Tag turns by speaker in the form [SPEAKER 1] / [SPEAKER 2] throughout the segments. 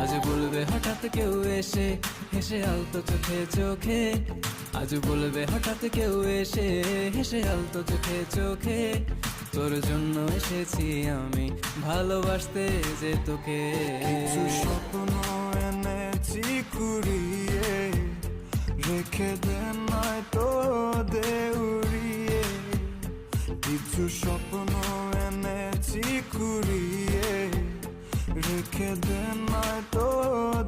[SPEAKER 1] আজ বলবে হঠাৎ কেউ এসে হেসে আলতো চোখে চোখে, আজ বলবে হঠাৎ কেউ এসে হেসে আলতো চোখে চোখে, তোর জন্য এসেছি আমি ভালোবাসতে যে তোকে।
[SPEAKER 2] কিছু স্বপ্ন এনেছি কুড়িয়ে, রেখে দে নয়তো দে উড়িয়ে। কিছু স্বপ্ন এনেছি কুড়িয়ে, রেখে দে নয়তো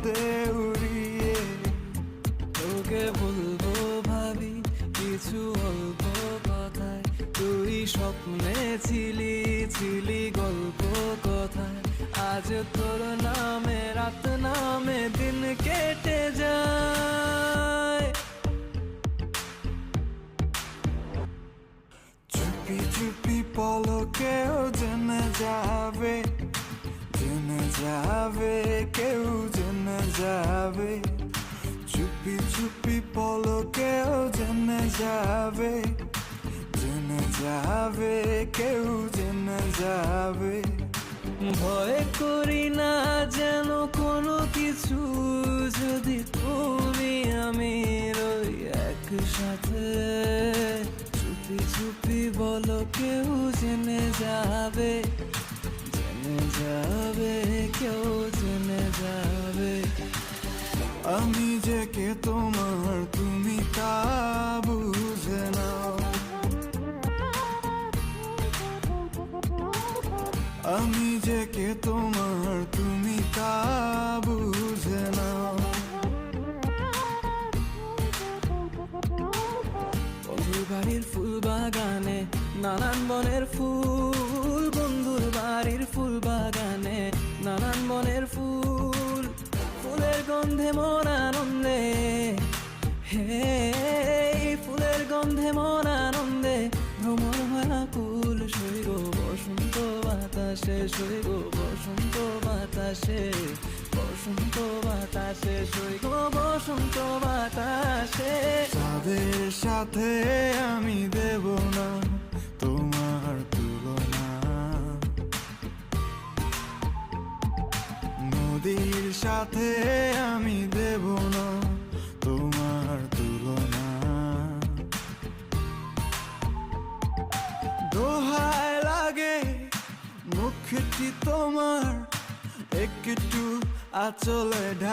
[SPEAKER 2] দে উড়িয়ে।
[SPEAKER 1] তোকে বলবো ভাবি কিছু অল্প কথায়, তুই স্বপ্নে ছিলি ছিলি গল্প কথায়। আজ তোর নামে রাত নামে দিন কেটে যায়।
[SPEAKER 2] চুপি চুপি পলকেও জেনে যাবে, জেনে যাবে, কেউ জেনে যাবে। চুপি চুপি পলকেও জেনে যাবে, জেনে যাবে, কেউ জেনে যাবে।
[SPEAKER 1] ভয় করি না যেন কোনো কিছু, যদি তুমি আমি রই একসাথে। চুপি চুপি বলো কেউ জেনে যাবে, জেনে যাবে, কেউ জেনে যাবে।
[SPEAKER 2] আমি যে কে তোমার তুমি তা বুঝে নাও, আমি যে কে তোমার তুমি তা বুঝে নাও।
[SPEAKER 1] বন্ধুর বাড়ির ফুল বাগানে নানান বনের ফুল, বন্ধুর বাড়ির ফুল বাগানে নানান বনের ফুল। ফুলের গন্ধে মন আনন্দে, হে ফুলের গন্ধে মন আনন্দে ভ্রমণ কুল। সৈগ বসন্ত বাতাসে, সৈগ বসন্ত বাতাসে, বসন্ত বাতাসে, সৈগ বসন্ত বাতাসে।
[SPEAKER 2] তাদের সাথে আমি দেব না তোমার তুলনা, নদীর সাথে আমি দেব না তোমার তুলনা। দোহায় লাগে মুখটি তোমার একটু আঁচলে ঢাকা।